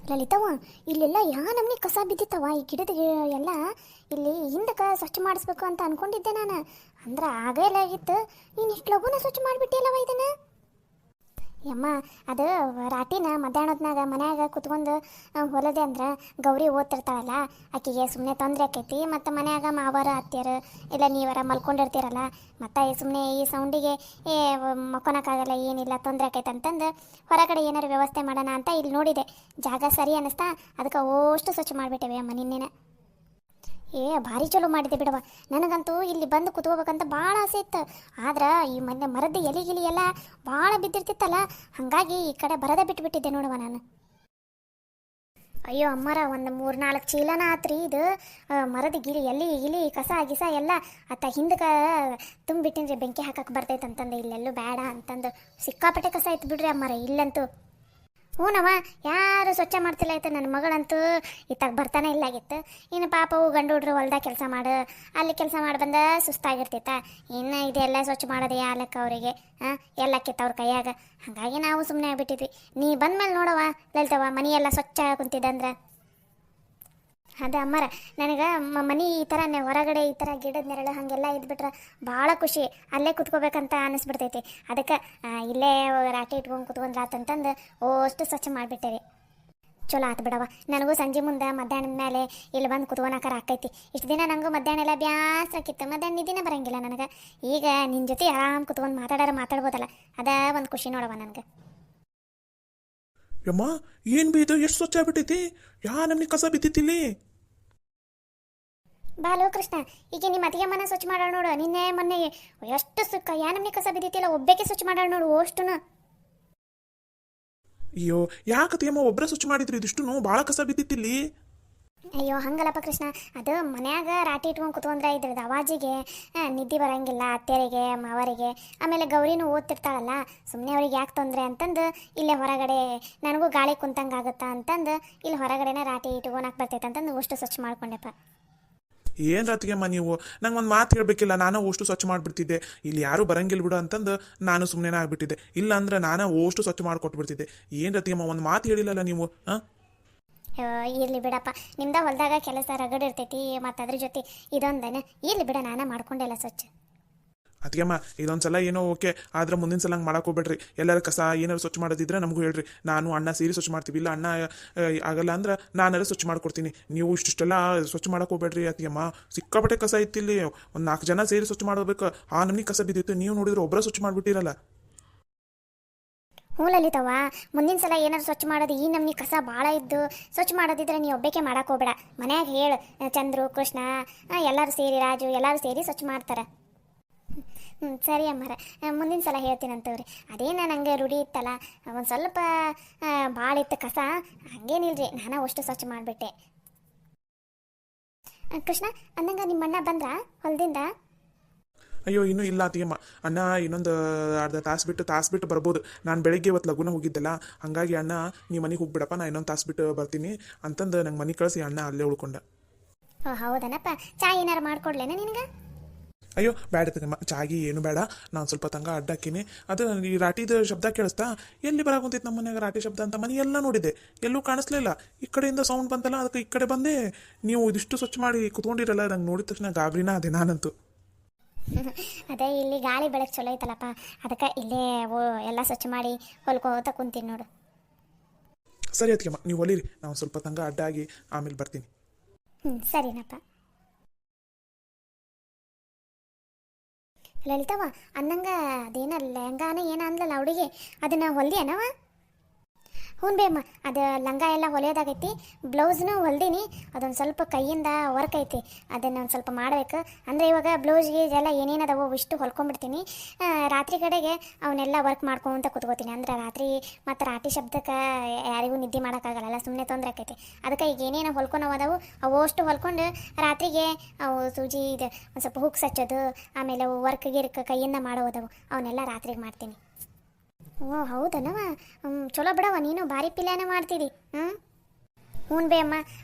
ಲಲಿತವ್ವ, ಇಲ್ಲೆಲ್ಲ ನಮ್ನಿ ಕಸ ಬಿದ್ದಿತ್ತವ ಈ ಗಿಡದ ಎಲ್ಲ. ಇಲ್ಲಿ ಹಿಂದಕ್ಕೆ ಸ್ವಚ್ಛ ಮಾಡಿಸ್ಬೇಕು ಅಂತ ಅನ್ಕೊಂಡಿದ್ದೆ ನಾನು. ಅಂದ್ರೆ ಆಗಲೇ ಆಗಿತ್ತು, ನೀನು ಇಷ್ಟು ಲಘುನ ಸ್ವಚ್ಛ ಮಾಡಿಬಿಟ್ಟಿಲ್ಲವ ಇದನ್ನು. ಯಮ್ಮ, ಅದು ರಾಟಿನ ಮಧ್ಯಾಹ್ನದ್ನಾಗ ಮನ್ಯಾಗ ಕುತ್ಕೊಂಡು ಹೊಲದೆ ಅಂದ್ರೆ ಗೌರಿ ಓದ್ತಿರ್ತಾಳಲ್ಲ, ಆಕೆಗೆ ಸುಮ್ಮನೆ ತೊಂದರೆ ಆಕೈತಿ. ಮತ್ತು ಮನ್ಯಾಗ ಮಾವರ ಅತ್ತಿಯರು ಇಲ್ಲ ನೀವರ ಮಲ್ಕೊಂಡಿರ್ತೀರಲ್ಲ, ಮತ್ತು ಸುಮ್ಮನೆ ಈ ಸೌಂಡಿಗೆ ಮಕ್ಕೊಳಕ್ಕಾಗಲ್ಲ, ಏನಿಲ್ಲ ತೊಂದರೆ ಆಕೈತೆ ಅಂತಂದು ಹೊರಗಡೆ ಏನಾರು ವ್ಯವಸ್ಥೆ ಮಾಡೋಣ ಅಂತ ಇಲ್ಲಿ ನೋಡಿದೆ. ಜಾಗ ಸರಿ ಅನ್ನಿಸ್ತಾ, ಅದಕ್ಕೆ ಅಷ್ಟು ಸ್ವಚ್ಛ ಮಾಡಿಬಿಟ್ಟೇವೆ ಅಮ್ಮ ನಿನ್ನೆನೆ. ಭಾರಿ ಚಲೋ ಮಾಡಿದೆ ಬಿಡವ. ನನಗಂತೂ ಇಲ್ಲಿ ಬಂದು ಕುತ್ಕೋಬೇಕಂತ ಭಾಳ ಆಸೆ ಇತ್ತು. ಆದ್ರೆ ಈ ಮೊನ್ನೆ ಮರದ ಎಲೆಗಿಲಿ ಎಲ್ಲ ಭಾಳ ಬಿದ್ದಿರ್ತಿತ್ತಲ್ಲ, ಹಾಗಾಗಿ ಈ ಕಡೆ ಬರದೇ ಬಿಟ್ಟುಬಿಟ್ಟಿದ್ದೆ ನೋಡುವ ನಾನು. ಅಯ್ಯೋ ಅಮ್ಮರ, ಒಂದು 3-4 ಚೀಲನ ಆತ್ರಿ ಇದು. ಮರದ ಗಿಲಿ ಕಸ ಗಿಸ ಎಲ್ಲ ಅತ್ತ ಹಿಂದಕ್ಕೆ ತುಂಬಿಟ್ಟಿನ್ರಿ, ಬೆಂಕಿ ಹಾಕಕ್ಕೆ ಬರ್ತೈತೆ ಅಂತಂದು ಇಲ್ಲೆಲ್ಲೂ ಬೇಡ ಅಂತಂದು ಸಿಕ್ಕಾಪಟ್ಟೆ ಕಸ ಆಯ್ತು ಬಿಡ್ರಿ ಅಮ್ಮರ ಇಲ್ಲಂತೂ. ಹ್ಞೂನವ, ಯಾರು ಸ್ವಚ್ಛ ಮಾಡ್ತಿಲ್ಲ ಆಯ್ತು. ನನ್ನ ಮಗಳಂತೂ ಇತ್ತಾಗ ಬರ್ತಾನೆ ಇಲ್ಲಾಗಿತ್ತು. ಇನ್ನು ಪಾಪವು ಗಂಡು ಹುಡ್ರು ಹೊಲ್ದಾಗ ಕೆಲಸ ಮಾಡು, ಅಲ್ಲಿ ಕೆಲಸ ಮಾಡಿ ಬಂದ ಸುಸ್ತಾಗಿರ್ತೈತ. ಇನ್ನು ಇದೆಲ್ಲ ಸ್ವಚ್ಛ ಮಾಡೋದು ಯಾಲಕ್ಕ ಅವರಿಗೆ ಎಲ್ಲ ಕಿತ್ತವ್ರ ಕೈಯಾಗ. ಹಾಗಾಗಿ ನಾವು ಸುಮ್ಮನೆ ಆಗಿಬಿಟ್ಟಿದ್ವಿ. ನೀ ಬಂದ್ಮೇಲೆ ನೋಡವ ಲಲಿತವ, ಮನೆಯೆಲ್ಲ ಸ್ವಚ್ಛ ಕುಂತಿದ್ದಂದ್ರೆ. ಅದೇ ಅಮ್ಮರ, ನನಗೆ ಮನೆ ಈ ಥರ ಹೊರಗಡೆ ಈ ಥರ ಗಿಡದ ನೆರಳು ಹಾಗೆಲ್ಲ ಇದ್ಬಿಟ್ರೆ ಭಾಳ ಖುಷಿ. ಅಲ್ಲೇ ಕುತ್ಕೋಬೇಕಂತ ಅನಿಸ್ಬಿಡ್ತೈತಿ. ಅದಕ್ಕೆ ಇಲ್ಲೇ ರಾಟಿ ಇಟ್ಕೊಂಡು ಕುತ್ಕೊಂಡ್ರಾತಂತಂದು ಅಷ್ಟು ಸ್ವಚ್ಛ ಮಾಡಿಬಿಟ್ಟೇರಿ. ಚಲೋ ಆತು ಬಿಡವ. ನನಗೂ ಸಂಜೆ ಮುಂದೆ ಮಧ್ಯಾಹ್ನದ ಮೇಲೆ ಇಲ್ಲಿ ಬಂದು ಕುತ್ಕೊಳಕಾರ ಆಕೈತಿ. ಇಷ್ಟು ದಿನ ನನಗೂ ಮಧ್ಯಾಹ್ನ ಎಲ್ಲ ಬ್ಯಾಸ್ರಾಕಿತ್ತು, ಮಧ್ಯಾಹ್ನ ನಿದ್ದಿನೇ ಬರೋಂಗಿಲ್ಲ ನನಗೆ. ಈಗ ನಿನ್ನ ಜೊತೆ ಆರಾಮ್ ಕುತ್ಕೊಂಡು ಮಾತಾಡ್ಬೋದಲ್ಲ, ಅದೇ ಒಂದು ಖುಷಿ ನೋಡವ ನನಗೆ. ಯಮ್ಮ, ಏನು ಬೀದು ಎಷ್ಟು ಸ್ವಚ್ಛ ಆಗ್ಬಿಟ್ಟೈತಿ? ನಮ್ನಿ ಕಸ ಬಿದ್ದಿತ್ತಿಲ್ಲಿ? ಬಾಲೋ ಕೃಷ್ಣ, ಈಗ ನಿಮ್ಮ ಅತ್ತಿಗೆ ಮನೆ ಸ್ವಚ್ಛ ಮಾಡೋಣ ನೋಡು. ನಿನ್ನೆ ಮೊನ್ನೆ ಎಷ್ಟು ಸುಕ್ಕ ನಮ್ನಿ ಕಸ ಬಿದ್ದಿತ್ತಿಲ್ಲ, ಒಬ್ಬೇಕೆ ಸ್ವಚ್ಛ ಮಾಡೋಣ ನೋಡು ಅಷ್ಟುನು. ಅಯ್ಯೋ, ಯಾಕತಿಯಮ್ಮ ಒಬ್ಬರೇ ಸ್ವಚ್ಛ ಮಾಡಿದ್ರಿ? ಇದಿಷ್ಟು ಭಾಳ ಕಸ ಬಿದ್ದಿತ್ತಿಲ್ಲಿ. ಅಯ್ಯೋ ಹಂಗಲ್ಲಪ್ಪ ಕೃಷ್ಣ, ಅದು ಮನ್ಯಾಗ ರಾಟಿ ಇಟ್ಕೊಂಡು ಕುತ್ಕೊಂಡ್ರೆ ಇದ್ರದ್ದು ಅವಾಜಿಗೆ ನಿದ್ದೆ ಬರೋಂಗಿಲ್ಲ ಅತ್ತೆಯರಿಗೆ ಮಾವರಿಗೆ. ಆಮೇಲೆ ಗೌರಿನೂ ಓದ್ತಿರ್ತಾಳಲ್ಲ, ಸುಮ್ಮನೆ ಅವ್ರಿಗೆ ಯಾಕೆ ತೊಂದರೆ ಅಂತಂದು ಇಲ್ಲೇ ಹೊರಗಡೆ ನನಗೂ ಗಾಳಿ ಕುಂತಂಗೆ ಆಗುತ್ತಾ ಅಂತಂದು ಇಲ್ಲಿ ಹೊರಗಡೆನೇ ರಾಟಿ ಇಟ್ಕೊಳಕ್ಕೆ ಬರ್ತೈತೆ ಅಂತಂದು ಅಷ್ಟು ಸ್ವಚ್ಛ ಮಾಡ್ಕೊಂಡೆಪ್ಪ. ಏನು ರಾತಿಗೆಮ್ಮ ನೀವು ನಂಗೆ ಒಂದು ಮಾತು ಹೇಳಬೇಕಿಲ್ಲ? ನಾನು ಅಷ್ಟು ಸ್ವಚ್ಛ ಮಾಡಿಬಿಡ್ತಿದ್ದೆ. ಇಲ್ಲಿ ಯಾರೂ ಬರಂಗಿಲ್ಲ ಬಿಡು ಅಂತಂದು ನಾನು ಸುಮ್ಮನೆ ಆಗ್ಬಿಟ್ಟಿದ್ದೆ. ಇಲ್ಲ ಅಂದ್ರೆ ನಾನು ಅಷ್ಟು ಸ್ವಚ್ಛ ಮಾಡಿಕೊಟ್ಬಿಡ್ತಿದ್ದೆ. ಏನು ರಾತಿಗೆಮ್ಮ ಒಂದು ಮಾತು ಹೇಳಿಲ್ಲಲ್ಲ ನೀವು? ಇರ್ಲಿ ಬಿಡಪ್ಪ, ನಿಮ್ದ ಹೊಲದಾಗ ಕೆಲಸ ರಗಡ್ ಇರ್ತೈತಿ, ಮತ್ತು ಅದ್ರ ಜೊತೆ ಇದೊಂದೇನೆ ಇರ್ಲಿ ಬಿಡ, ನಾನೇ ಮಾಡ್ಕೊಂಡೆಲ್ಲ ಸ್ವಚ್ಛ. ಅದಕ್ಕೆಮ್ಮ ಇದೊಂದ್ಸಲ ಏನೋ ಓಕೆ, ಆದ್ರೆ ಮುಂದಿನ ಸಲ ಹಂಗೆ ಮಾಡಕ್ಕೆ ಹೋಗ್ಬೇಡ್ರಿ. ಎಲ್ಲರ ಕಸ ಏನಾರು ಸ್ವಚ್ಛ ಮಾಡೋದಿದ್ರೆ ನಮಗೂ ಹೇಳ್ರಿ. ನಾನು ಅಣ್ಣ ಸೇರಿ ಸ್ವಚ್ಛ ಮಾಡ್ತೀವಿ. ಇಲ್ಲ ಅಣ್ಣ ಆಗಲ್ಲ ಅಂದ್ರೆ ನಾನೆಲ್ಲ ಸ್ವಚ್ಛ ಮಾಡ್ಕೊಡ್ತೀನಿ. ನೀವು ಇಷ್ಟೆಲ್ಲ ಸ್ವಚ್ಛ ಮಾಡಕ್ಕೆ ಹೋಗ್ಬೇಡ್ರಿ ಅದಕ್ಕೆಮ್ಮ. ಸಿಕ್ಕಾಪಟ್ಟೆ ಕಸ ಇತ್ತಿಲ್ಲಿ, ಒಂದು 4 ಜನ ಸೇರಿ ಸ್ವಚ್ಛ ಮಾಡಬೇಕು. ನಮ್ನಿ ಕಸ ಬಿದ್ದಿತ್ತು, ನೀವು ನೋಡಿದ್ರೆ ಒಬ್ಬರ ಸ್ವಚ್ಛ ಮಾಡಿಬಿಟ್ಟಿರಲ್ಲ. ಹ್ಞೂ ಲಲಿತವ್ವ, ಮುಂದಿನ ಸಲ ಏನಾರು ಸ್ವಚ್ಛ ಮಾಡೋದು ಈ ನಮ್ನಿ ಕಸ ಭಾಳ ಇದ್ದು ಸ್ವಚ್ಛ ಮಾಡೋದಿದ್ರೆ ನೀವು ಒಬ್ಬಕ್ಕೆ ಮಾಡಕ್ಕೆ ಹೋಗ್ಬೇಡ. ಮನ್ಯಾಗ ಹೇಳು, ಚಂದ್ರು ಕೃಷ್ಣ ಎಲ್ಲರೂ ಸೇರಿ, ರಾಜು ಎಲ್ಲರೂ ಸೇರಿ ಸ್ವಚ್ಛ ಮಾಡ್ತಾರೆ. ಸರಿ ಅಮ್ಮರ, ಮುಂದಿನ ಸಲ ಹೇಳ್ತೀನಂತವ್ರಿ. ಅದೇನು ನನಗೆ ರೂಢಿ ಇತ್ತಲ್ಲ, ಒಂದು ಸ್ವಲ್ಪ ಭಾಳ ಇತ್ತು ಕಸ, ಹಂಗೇನಿಲ್ರಿ, ನಾನು ಅಷ್ಟು ಸ್ವಚ್ಛ ಮಾಡಿಬಿಟ್ಟೆ. ಕೃಷ್ಣ ಅಂದಂಗೆ ನಿಮ್ಮ ಅಣ್ಣ ಬಂದ್ರ ಹೊಲದಿಂದ? ಅಯ್ಯೋ ಇನ್ನೂ ಇಲ್ಲ ಅತ್ತಿಗೆಮ್ಮ. ಅಣ್ಣ ಇನ್ನೊಂದು ಅರ್ಧ ತಾಸು ಬಿಟ್ಟು ಬರ್ಬೋದು. ನಾನು ಬೆಳಗ್ಗೆ ಇವತ್ತು ಲಗುನ ಹೋಗಿದ್ದೆಲ್ಲ, ಹಾಗಾಗಿ ಅಣ್ಣ ನೀ ಮನೆಗೆ ಹೋಗ್ಬಿಡಪ್ಪ, ನಾ ಇನ್ನೊಂದು ತಾಸು ಬಿಟ್ಟು ಬರ್ತೀನಿ ಅಂತಂದು ನಂಗೆ ಮನೆ ಕಳಿಸಿ ಅಣ್ಣ ಅಲ್ಲೇ ಉಳ್ಕೊಂಡ. ಹೌದನಪ್ಪ, ಚಾ ಏನಾರು ಮಾಡ್ಕೊಡ್ಲೇನ ನಿನಗೆ? ಅಯ್ಯೋ ಬೇಡ ತಗಮ್ಮ, ಚಾಗಿ ಏನು ಬೇಡ. ನಾನು ಸ್ವಲ್ಪ ತಂಗ ಅಡ್ಡಾಕಿನಿ. ಅದು ಈ ರಾಟಿದ ಶಬ್ದ ಕೇಳಿಸ್ತಾ? ಎಲ್ಲಿ ಬರಾಕುಂತೈತೆ ನಮ್ಮ ಮನ್ಯಾಗ ರಾಟಿ ಶಬ್ದ ಅಂತ ಮನೆ ಎಲ್ಲ ನೋಡಿದೆ, ಎಲ್ಲೂ ಕಾಣಿಸ್ಲಿಲ್ಲ. ಈ ಕಡೆಯಿಂದ ಸೌಂಡ್ ಬಂತಲ್ಲ, ಅದಕ್ಕೆ ಈ ಕಡೆ ಬಂದೆ. ನೀವು ಇದಿಷ್ಟು ಸ್ವಚ್ಛ ಮಾಡಿ ಕುತ್ಕೊಂಡಿರಲ್ಲ, ನಂಗೆ ನೋಡಿದ ತಕ್ಷಣ ಗಾಬರಿನ ಅದೇ ನಾನಂತೂ. ಅದೇ ಇಲ್ಲಿ ಗಾಳಿ ಬೆಳಕು ಚಲೋ ಐತಲ್ಲಪ್ಪ, ಅದಕ್ಕೆ ಇಲ್ಲೇ ಎಲ್ಲ ಸ್ವಚ್ಛ ಮಾಡಿ ಹೊಲ್ಕೋತ ಕುಂತೀನಿ ನೋಡು. ಸರಿ ಅದಕ್ಕೆಮ್ಮ, ನೀವು ಹೊಲೀರಿ, ನಾವು ಸ್ವಲ್ಪ ತಂಗ ಅಡ್ಡಾಗಿ ಆಮೇಲೆ ಬರ್ತೀನಿ. ಸರಿನಪ್ಪ. ಲಲಿತವ್ವ, ಅನ್ನಂಗ ಅದೇನ ಲೆಹಂಗಾನ ಏನ ಅಂದ್ಲಲ್ಲ ಹುಡುಗಿ, ಅದನ್ನ ಹೊಲ್ದಿಯನವ? ಹ್ಞೂ ಬೇಮ್ಮ, ಅದು ಲಂಗ ಎಲ್ಲ ಹೊಲಿಯೋದಾಗೈತಿ, ಬ್ಲೌಸ್ನು ಹೊಲ್ದೀನಿ. ಅದೊಂದು ಸ್ವಲ್ಪ ಕೈಯಿಂದ ವರ್ಕ್ ಐತಿ, ಅದನ್ನು ಒಂದು ಸ್ವಲ್ಪ ಮಾಡಬೇಕು. ಅಂದರೆ ಇವಾಗ ಬ್ಲೌಸ್ಗೆ ಎಲ್ಲ ಏನೇನದವೋ ಇಷ್ಟು ಹೊಲ್ಕೊಂಡ್ಬಿಡ್ತೀನಿ. ರಾತ್ರಿ ಕಡೆಗೆ ಅವನ್ನೆಲ್ಲ ವರ್ಕ್ ಮಾಡ್ಕೊಂತ ಕುತ್ಕೋತೀನಿ. ಅಂದರೆ ರಾತ್ರಿ ಮತ್ತು ರಾಟಿ ಶಬ್ದಕ್ಕೆ ಯಾರಿಗೂ ನಿದ್ದೆ ಮಾಡೋಕ್ಕಾಗಲ್ಲ, ಸುಮ್ಮನೆ ತೊಂದರೆ ಆಕೈತಿ. ಅದಕ್ಕೆ ಈಗ ಏನೇನು ಹೊಲ್ಕೊನವದವು ಅವು ಅಷ್ಟು ಹೊಲ್ಕೊಂಡು ರಾತ್ರಿಗೆ ಅವು ಸೂಜಿ ಇದು ಒಂದು ಸ್ವಲ್ಪ ಹುಕ್ಸ್ ಹಚ್ಚೋದು, ಆಮೇಲೆ ಅವು ವರ್ಕ್ ಗಿರ್ಕ್ ಕೈಯಿಂದ ಮಾಡೋದವು ಅವನ್ನೆಲ್ಲ ರಾತ್ರಿಗೆ ಮಾಡ್ತೀನಿ. ಓ ಹೌದನವ, ಚಲೋ ಬಿಡವ, ನೀನು ಭಾರಿ ಪಿಲ್ಯಾನ ಮಾಡ್ತೀರಿ. ಹ್ಞೂ ಬೇ ಅಮ್ಮ,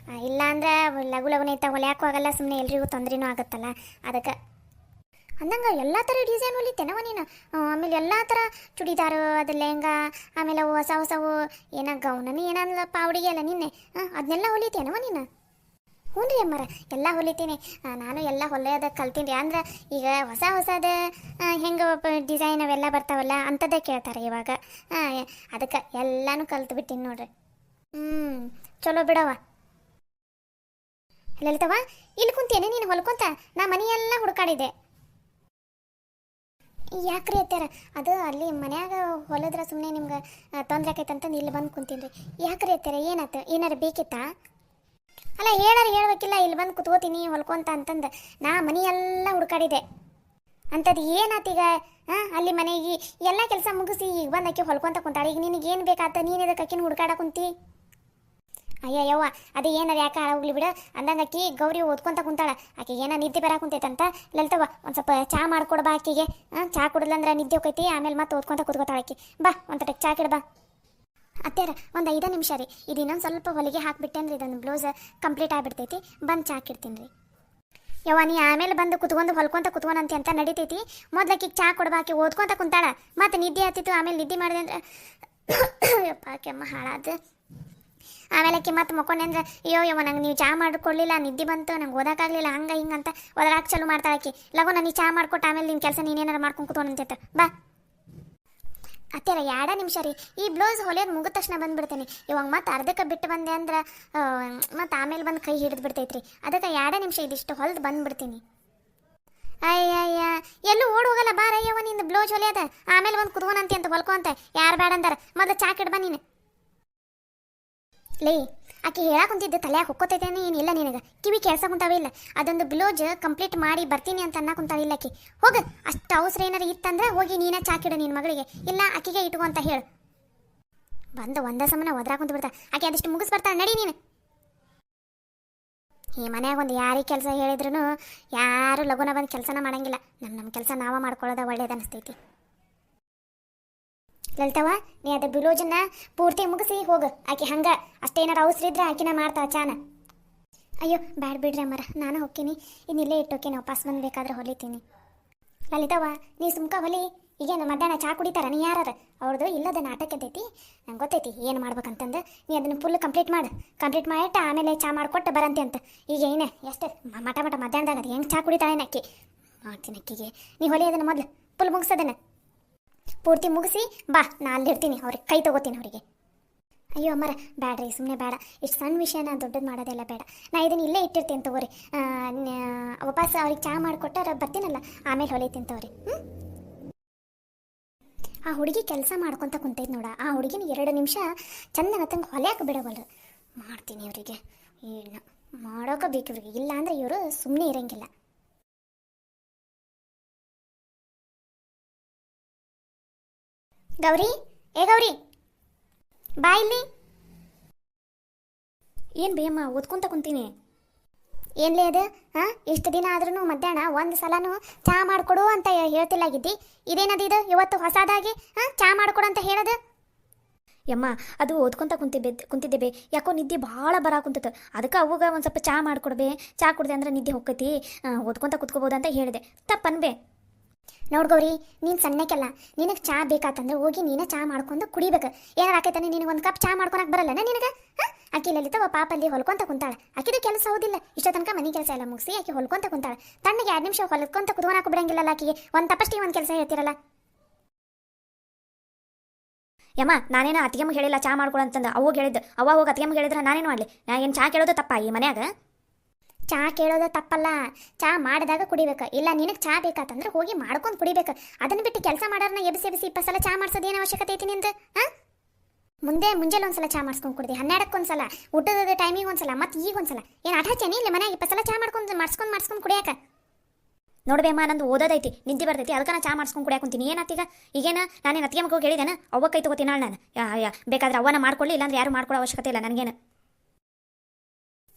ಇಲ್ಲ ಅಂದ್ರೆ ಲಘು ಲಗುನೈತ ಹೊಲ್ಯಾಕೂ ಆಗಲ್ಲ, ಸುಮ್ಮನೆ ಎಲ್ರಿಗೂ ತೊಂದ್ರೆನೂ ಆಗುತ್ತಲ್ಲ ಅದಕ್ಕೆ. ಅಂದಂಗೆ ಎಲ್ಲ ಥರ ಡಿಸೈನ್ ಹೊಲಿತೇನವ ನೀನು ಆಮೇಲೆ ಎಲ್ಲ ಥರ ಚೂಡಿದಾರು ಅದು ಲೆಹಂಗಾ ಆಮೇಲೆ ಅವು ಹೊಸ ಹೊಸವು ಏನ ಗೌನನಿ ಏನಲ್ಲ ಪಾವಡಿಗೆ ಅಲ್ಲ ನಿನ್ನೆ ಅದನ್ನೆಲ್ಲ ಹೊಲಿತೇನವ ನೀನು ಹ್ಞೂ ರೀ ಅಮ್ಮರ ಎಲ್ಲ ಹೊಲಿತೀನಿ ನಾನು ಎಲ್ಲ ಹೊಲೆಯೋದ ಕಲ್ತೀನಿ ಅಂದ್ರೆ ಈಗ ಹೊಸ ಹೊಸದ ಹೆಂಗೆ ಡಿಸೈನ್ ಅವೆಲ್ಲ ಬರ್ತಾವಲ್ಲ ಅಂಥದ್ದೇ ಕೇಳ್ತಾರೆ ಇವಾಗ ಅದಕ್ಕೆ ಎಲ್ಲನೂ ಕಲ್ತು ಬಿಟ್ಟಿನಿ ನೋಡ್ರಿ ಚಲೋ ಬಿಡವ ಲಲಿತವ ಇಲ್ಲಿ ಕುಂತೇನೆ ನೀನು ಹೊಲ್ಕೊಂತ ನಾ ಮನೆಯೆಲ್ಲ ಹುಡುಕಾಡಿದೆ ಯಾಕ್ರಿ ಅತ್ಯಾರ ಅದು ಅಲ್ಲಿ ಮನ್ಯಾಗ ಹೊಲದ್ರ ಸುಮ್ಮನೆ ನಿಮ್ಗೆ ತೊಂದರೆ ಆಕೈತೆ ಅಂತಂದು ಇಲ್ಲಿ ಬಂದು ಕುಂತೀನಿ ರೀ ಯಾಕ್ರಿ ಅತ್ಯಾರ ಏನಾಯ್ತು ಏನಾರು ಬೇಕಿತ್ತಾ ಅಲ್ಲ ಹೇಳ್ಬೇಕಿಲ್ಲ ಇಲ್ಲಿ ಬಂದು ಕುತ್ಕೋತೀನಿ ಹೊಲ್ಕೊಂತ ಅಂತಂದು ನಾ ಮನೆಯೆಲ್ಲ ಹುಡುಕಾಡಿದೆ ಅಂಥದ್ದು ಏನಾತೀಗ ಅಲ್ಲಿ ಮನೆಗೆ ಎಲ್ಲ ಕೆಲಸ ಮುಗಿಸಿ ಈಗ ಬಂದು ಆಕೆ ಹೊಲ್ಕೊಂತ ಕುಂತಾಳೆ ಈಗ ನಿನಗೇನು ಬೇಕಾತ ನೀನು ಇದಕ್ಕೆ ಆಕಿನ ಹುಡುಕಾಡ ಕುಂತಿ ಅಯ್ಯ ಯವ್ವ ಅದು ಏನಾರ ಯಾಕೆ ಹಾಳಾಗ್ಲಿ ಬಿಡು ಅಂದಂಗೆ ಆಕಿ ಗೌರಿ ಓದ್ಕೊಂತ ಕುಂತಾಳ ಆಕೆಗೆ ಏನೋ ನಿದ್ದೆ ಬರ ಕುಂತೈತಂತ ಲಲಿತವ್ವ ಒಂದು ಸ್ವಲ್ಪ ಚಾ ಮಾಡ್ಕೊಡ್ಬಾ ಆಕಿಗೆ ಚಾ ಕುಡಿದ್ಲಂದ್ರೆ ನಿದ್ದೆ ಹೋಗೈತಿ ಆಮೇಲೆ ಮತ್ತೆ ಓದ್ಕೊಂತ ಕುತ್ಕೋತಾಳ ಆಕಿ ಬಾ ಒಂದು ಟಕ್ ಚಾ ಕಿಡ್ಬಾ ಅತ್ಯಾರ ಒಂದು 5 ನಿಮಿಷ ರೀ ಇದು ಇನ್ನೊಂದು ಸ್ವಲ್ಪ ಹೊಲಿಗೆ ಹಾಕ್ಬಿಟ್ಟೇನ್ರಿ ಇದೊಂದು ಬ್ಲೌಸ್ ಕಂಪ್ಲೀಟ್ ಆಗಿಬಿಡ್ತೈತಿ ಬಂದು ಚಾ ಕಿಡ್ತೀನಿ ರೀ ಯವ್ವ ನೀ ಆಮೇಲೆ ಬಂದು ಕುತ್ಕೊಂಡು ಹೊಲ್ಕೊಂತ ಕುತ್ಕೊಂಡಂತೆ ಅಂತ ನಡಿತೈತಿ ಮೊದ್ಲಕ್ಕಿಗೆ ಚಾ ಕೊಡ್ಬಾಕಿ ಓದ್ಕೊಂತ ಕುಂತಾಳ ಮತ್ತೆ ನಿದ್ದೆ ಆತಿತ್ತು ಆಮೇಲೆ ನಿದ್ದೆ ಮಾಡಿದೆ ಅಂದ್ರೆ ಯಪ್ಪ ಕೆಮ್ಮ ಹಾಳಾದ ಆಮೇಲೆ ಆಕಿ ಮತ್ತೆ ಮಕ್ಕೊಂಡೆ ಅಂದ್ರೆ ಯವ್ವ ನಂಗೆ ನೀವು ಚಾ ಮಾಡಿಕೊಡ್ಲಿಲ್ಲ ನಿದ್ದೆ ಬಂತು ನಂಗೆ ಓದೋಕ್ಕಾಗಲಿಲ್ಲ ಹಂಗೆ ಹಿಂಗಂತ ಓದರಾಕ ಚಲೋ ಮಾಡ್ತಾಳೆ ಆಕಿ ಲಗು ನನಗೆ ಚಾ ಮಾಡ್ಕೊಟ್ಟು ಆಮೇಲೆ ನಿನ್ನ ಕೆಲಸ ನೀನೇನಾರು ಮಾಡ್ಕೊಂಡು ಕುತ್ಕೊಂಡಂತ ಬಾ ಅತ್ಯಾರ 2 ನಿಮಿಷ ರೀ ಈ ಬ್ಲೌಸ್ ಹೊಲಿಯೋದು ಮುಗಿದ ತಕ್ಷಣ ಬಂದುಬಿಡ್ತೇನೆ ಇವಾಗ ಮತ್ತೆ ಅರ್ಧಕ್ಕೆ ಬಿಟ್ಟು ಬಂದೆ ಅಂದ್ರೆ ಮತ್ತೆ ಆಮೇಲೆ ಬಂದು ಕೈ ಹಿಡಿದು ಬಿಡ್ತೈತ್ರಿ ಅದಕ್ಕೆ 2 ನಿಮಿಷ ಇದಿಷ್ಟು ಹೊಲ್ದು ಬಂದುಬಿಡ್ತೀನಿ ಅಯ್ಯಯ್ಯ ಎಲ್ಲೂ ಓಡ್ ಹೋಗಲ್ಲ ಬಾರಯ್ಯವ ನಿಂದು ಬ್ಲೌಸ್ ಹೊಲಿಯೋದ ಆಮೇಲೆ ಒಂದು ಕುತ್ಕೊಂಡಂತೆ ಅಂತ ಹೊಲ್ಕೊಂತ ಯಾರು ಬೇಡ ಅಂದಾರ ಮೊದಲು ಚಾ ಕಿಡ್ಬಾ ನೀನು ಲೇ ಆಕೆ ಹೇಳಾಕುಂತಿದ್ದೆ ತಲೆಯಾಗ ಹೊಕ್ಕೋತೈತೇನೆ ಏನಿಲ್ಲ ನಿನಗೆ ಕಿವಿ ಕೇಳ್ಸಕುಂತಾವೇ ಇಲ್ಲ ಅದೊಂದು ಬ್ಲೌಸ್ ಕಂಪ್ಲೀಟ್ ಮಾಡಿ ಬರ್ತೀನಿ ಅಂತ ಅನ್ನಕುಂತಾಳೆ ಇಲ್ಲ ಆಕಿ ಹೋಗ ಅಷ್ಟು ಅವಸರ ಏನಾರು ಇತ್ತಂದ್ರೆ ಹೋಗಿ ನೀನ ಚಾಕಿಡು ನಿನ್ನ ಮಗಳಿಗೆ ಇಲ್ಲ ಆಕಿಗೆ ಇಟ್ಕೊ ಅಂತ ಹೇಳು ಬಂದು ಒಂದೇ ಸಮನ ಒದ್ರಾಕುಂತ ಬಿಡ್ತಾ ಆಕೆ ಅದಿಷ್ಟು ಮುಗಿಸ್ ಬರ್ತಾಳೆ ನಡಿ ನೀನು ಈ ಮನ್ಯಾಗ ಒಂದು ಯಾರಿಗೆ ಕೆಲಸ ಹೇಳಿದ್ರು ಯಾರು ಲಗುನ ಬಂದು ಕೆಲಸನ ಮಾಡಂಗಿಲ್ಲ ನಮ್ಮ ಕೆಲಸ ನಾವ ಮಾಡ್ಕೊಳ್ಳೋದ ಒಳ್ಳೇದು ಅನಿಸ್ತೈತಿ ಲಲಿತವ ನೀ ಅದ ಬ್ಲೌಸನ್ನ ಪೂರ್ತಿ ಮುಗಿಸಿ ಹೋಗು ಆಕೆ ಹಂಗೆ ಅಷ್ಟೇನಾರು ಅವಸರ ಇದ್ರೆ ಆಕಿನ ಮಾಡ್ತಾ ಚಾನ ಅಯ್ಯೋ ಬ್ಯಾಡ ಬಿಡ್ರಿ ಅಮ್ಮರ ನಾನು ಹೋಗ್ತೀನಿ ಇನ್ನಿಲ್ಲೇ ಇಟ್ಟೋಕೆ ವಾಪಸ್ ಬಂದು ಹೊಲಿತೀನಿ ಲಲಿತವ ನೀ ಸುಮ್ಕ ಹೊಲಿ ಈಗೇನು ಮಧ್ಯಾಹ್ನ ಚಾ ಕುಡಿತಾರ ನೀ ಯಾರ ಅವ್ರದ್ದು ಇಲ್ಲದ ನಾಟಕ ಎದ್ದೈತಿ ನಂಗೆ ಗೊತ್ತೈತಿ ಏನು ಮಾಡ್ಬೇಕಂತಂದು ನೀ ಅದನ್ನು ಫುಲ್ ಕಂಪ್ಲೀಟ್ ಮಾಡಿಟ್ಟು ಆಮೇಲೆ ಚಾ ಮಾಡಿಕೊಟ್ಟು ಬರಂತೆ ಅಂತ ಈಗ ಏನೇ ಎಷ್ಟು ಮಟ ಮಧ್ಯಾಹ್ನದಾಗ ಅದು ಹೆಂಗೆ ಚಾ ಕುಡಿತಾಳೇನೆ ಅಕ್ಕಿ ಮಾಡ್ತೀನಿ ಅಕ್ಕಿಗೆ ನೀ ಹೊಲಿ ಅದನ್ನು ಮೊದಲು ಫುಲ್ ಮುಗಿಸೋದನ್ನು ಪೂರ್ತಿ ಮುಗಿಸಿ ಬಾ ನಾ ಅಲ್ಲಿರ್ತೀನಿ ಅವ್ರಿಗೆ ಕೈ ತಗೋತೀನಿ ಅವರಿಗೆ ಅಯ್ಯೋ ಅಮ್ಮರ ಬೇಡ್ರಿ ಸುಮ್ಮನೆ ಬೇಡ ಇಷ್ಟು ಸಣ್ಣ ವಿಷಯನ ದೊಡ್ಡದು ಮಾಡೋದೆಲ್ಲ ಬೇಡ ನಾ ಇದನ್ನು ಇಲ್ಲೇ ಇಟ್ಟಿರ್ತೀನಿ ತಗೋರಿ ವಾಪಸ್ ಅವ್ರಿಗೆ ಚಾ ಮಾಡಿಕೊಟ್ಟಾರ ಬರ್ತೀನಲ್ಲ ಆಮೇಲೆ ಹೊಲಿತೀನಿ ತಗೋರಿ ಆ ಹುಡುಗಿ ಕೆಲಸ ಮಾಡ್ಕೊತ ಕುಂತೈತೆ ನೋಡ ಆ ಹುಡುಗಿನ 2 ನಿಮಿಷ ಚಂದನತ್ತಂಗೆ ಹೊಲಿಯಾಕೆ ಬಿಡವಲ್ರು ಮಾಡ್ತೀನಿ ಇವರಿಗೆ ಏನು ಮಾಡೋಕೆ ಬೇಕು ಇವ್ರಿಗೆ ಇಲ್ಲ ಅಂದರೆ ಇವರು ಸುಮ್ಮನೆ ಇರಂಗಿಲ್ಲ ಗೌರಿ ಏ ಗೌರಿ ಬಾ ಇಲ್ಲಿ ಏನು ಬೇಯಮ್ಮ ಓದ್ಕೊಂತ ಕುಂತೀನಿ ಏನ್ಲೇ ಅದು ಇಷ್ಟು ದಿನ ಆದ್ರೂ ಮಧ್ಯಾಹ್ನ ಒಂದು ಸಲನೂ ಚಾ ಮಾಡಿಕೊಡು ಅಂತ ಹೇಳ್ತಿಲ್ಲಾಗಿದ್ದಿ ಇದೇನದು ಇದು ಇವತ್ತು ಹೊಸದಾಗಿ ಚಾ ಮಾಡಿಕೊಡು ಅಂತ ಹೇಳೋದು ಯಮ್ಮ ಅದು ಓದ್ಕೊಂತ ಕುಂತಿದ್ದೆ ಬೇ ಯಾಕೋ ನಿದ್ದೆ ಭಾಳ ಬರಾಕುಂತತ್ತು ಅದಕ್ಕೆ ಅವಾಗ ಒಂದು ಸ್ವಲ್ಪ ಚಾ ಮಾಡಿಕೊಡ್ಬೇ ಚಾ ಕುಡ್ದೆ ಅಂದ್ರೆ ನಿದ್ದೆ ಹೋಗ್ತೈತಿ ಓದ್ಕೊಂತ ಕುತ್ಕೋಬೋದು ಅಂತ ಹೇಳಿದೆ ತಪ್ಪನ್ಬೇ ನೋಡ್ಗೌರಿ ನೀನು ಸಣ್ಣಕ್ಕೆಲ್ಲ ನಿನಗೆ ಚಾ ಬೇಕಾತಂದ್ರೆ ಹೋಗಿ ನೀನು ಚಾ ಮಾಡ್ಕೊಂಡು ಕುಡಿಬೇಕು ಏನಾರು ಆಕೈತಾನೆ ನಿನಗೆ ಒಂದು ಕಪ್ ಚಾ ಮಾಡ್ಕೊಳಕ್ಕೆ ಬರಲ್ಲನ ನಿನಗೆ ಆಕಿ ಲಲಿತವ ಪಾಪ ಅಲ್ಲಿ ಹೊಲ್ಕೊಂತ ಕುಂತಾಳೆ ಆಕಿದು ಕೆಲಸ ಹೌದಿಲ್ಲ ಇಷ್ಟೋ ತನಕ ಮನೆ ಕೆಲಸ ಎಲ್ಲ ಮುಗಿಸಿ ಆಕೆ ಹೊಲ್ಕೊಂತ ಕುಂತಾಳೆ ತಣ್ಣಗೆ 2 ನಿಮಿಷ ಹೊಲ್ಕೊಂತ ಕುತ್ಕೊಳಕ್ಕೆ ಬಿಡಂಗಿಲ್ಲಲ್ಲ ಆಕಿಗೆ ಒಂದು ತಪ್ಪಷ್ಟಿಗೆ ಒಂದು ಕೆಲಸ ಹೇಳ್ತಿರಲ್ಲ ಯಮ್ಮ ನಾನೇನು ಅತ್ತಿಗೆಮ್ಮಗೆ ಹೇಳಿಲ್ಲ ಚಾ ಮಾಡ್ಕೊಳ ಅಂತಂದು ಅವಾಗ ಹೇಳಿದ್ದು ಅವಾಗ ಹೋಗಿ ಅತ್ತಿಗೆಮ್ಮಗೆ ಹೇಳಿದ್ರೆ ನಾನೇನು ಮಾಡಲಿ ನಾ ಏನು ಚಾ ಕೇಳೋದು ತಪ್ಪ ಈ ಮನ್ಯಾಗ ಚಾ ಕೇಳೋದು ತಪ್ಪಲ್ಲ ಚಾ ಮಾಡಿದಾಗ ಕುಡಿಬೇಕು ಇಲ್ಲ ನಿನಗೆ ಚಾ ಬೇಕಾತಂದ್ರೆ ಹೋಗಿ ಮಾಡ್ಕೊಂಡು ಕುಡಿಬೇಕು ಅದನ್ನು ಬಿಟ್ಟು ಕೆಲಸ ಮಾಡೋರನ್ನ ಎಬ್ಸಿ 20 ಸಲ ಚಾ ಮಾಡ್ಸೋದು ಏನು ಅವಶ್ಯಕತೆ ಐತಿ ನಿಂದು ಮುಂಜಾನೆ ಒಂದ್ಸಲ ಚಾ ಮಾಡಿಸ್ಕೊಂಡು ಕುಡ್ದಿ 12ಕ್ಕೆ ಒಂದ್ಸಲ ಊಟದ ಟೈಮಿಗೆ ಒಂದ್ಸಲ ಮತ್ತು ಈಗ ಒಂದ್ಸಲ ಏನು ಅಟಾಚೇನಿ ಇಲ್ಲ ಮನ್ಯಾಗ 20 ಸಲ ಚಾ ಮಾಡಿಸ್ಕೊಂಡು ಕುಡಿಯಾಕ ನೋಡ್ಬೇಮ್ಮ ನಂದು ಓದೋದೈತಿ ನಿದ್ದೆ ಬರ್ತೈತಿ ಅದಕ್ಕೆ ನಾ ಚಾ ಮಾಡಿಸ್ಕೊಂಡು ಕುಡಿಯಾಕೊಂತೀನಿ ಏನಾತೀಗ ಈಗೇನ ನಾನೇನು ಅತ್ತಿಗೆ ಮಗ ಹೇಳಿದೇನ ಅವ್ವ ಕೈ ತಗೋತೀನಿ ನಾನು ಬೇಕಾದ್ರೆ ಅವ್ವನ ಮಾಡ್ಕೊಳ್ಳಿ ಇಲ್ಲಾಂದ್ರೆ ಯಾರು ಮಾಡ್ಕೊಳ್ಳೋ ಅವಶ್ಯಕತೆ ಇಲ್ಲ ನನಗೇನು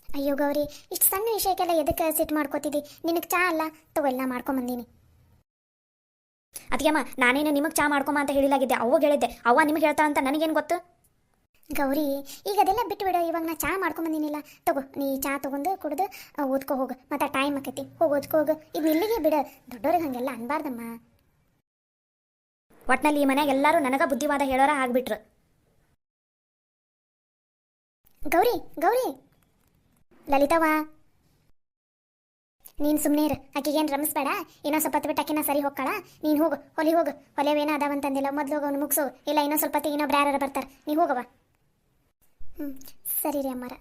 ಅಯ್ಯೋ ಗೌರಿ ಇಷ್ಟು ಸಣ್ಣ ವಿಷಯಕ್ಕೆಲ್ಲ ಎದಕ್ಕೆ ಸಿಟ್ಟು ಮಾಡ್ಕೋತಿದ್ದಿ ನಿನಗೆ ಚಾ ಅಲ್ಲ ತಗೊಲ್ಲ ಮಾಡ್ಕೊಂಬಂದೀನಿ ಅತ್ತಿಗೆಮ್ಮ ನಾನೇನು ನಿಮಗೆ ಚಾ ಮಾಡ್ಕೊಂಬ ಅಂತ ಹೇಳಿಲಾಗಿದ್ದೆ ಅವ್ವ ಹೇಳಿದ್ದೆ ಅವ್ವ ನಿಮಗೆ ಹೇಳ್ತಾ ಅಂತ ನನಗೇನು ಗೊತ್ತು ಗೌರಿ ಈಗ ಅದೆಲ್ಲ ಬಿಟ್ಟು ಬಿಡು, ಇವಾಗ ನಾ ಚಾ ಮಾಡ್ಕೊಂಬಂದಿನಿಲ್ಲ. ತಗೋ ನೀ ಚಾ ತಗೊಂಡು ಕುಡ್ದು ಓದ್ಕೊ ಹೋಗು, ಮತ್ತೆ ಟೈಮ್ ಆಕೈತಿ, ಹೋಗಿ ಓದ್ಕೊ ಹೋಗು. ಇದು ಇಲ್ಲಿಗೆ ಬಿಡು, ದೊಡ್ಡೋರಿಗೆ ಹಂಗೆಲ್ಲ ಅನ್ಬಾರ್ದಮ್ಮ. ಒಟ್ನಲ್ಲಿ ಈ ಮನ್ಯಾಗ ಎಲ್ಲರೂ ನನಗ ಬುದ್ಧಿವಾದ ಹೇಳೋರ ಆಗ್ಬಿಟ್ರು. ಗೌರಿ ಗೌರಿ ಲಲಿತವ್ವ, ನೀನು ಸುಮ್ಮನೆ ಇರು, ಆಕಿಗೇನು ರಮಿಸ್ಬೇಡ. ಇನ್ನೊಂದು ಸ್ವಲ್ಪ ಹೊತ್ತು ಬಿಟ್ಟು ಆಕಿನ ಸರಿ ಹೋಗ್ಕಳ. ನೀನು ಹೋಗು, ಹೊಲಿಗೆ ಹೋಗು. ಹೊಲಿಯವೇನ ಅದಾವಂತಂದಿಲ್ಲ, ಮೊದಲು ಹೋಗು, ಮುಗಿಸು. ಇಲ್ಲ ಇನ್ನೊಂದು ಸ್ವಲ್ಪ ಹೊತ್ತಿಗೆ ಇನ್ನೊಬ್ರು ಯಾರು ಬರ್ತಾರೆ, ನೀವು ಹೋಗವ. ಸರಿ ರೀ ಅಮ್ಮಾರ.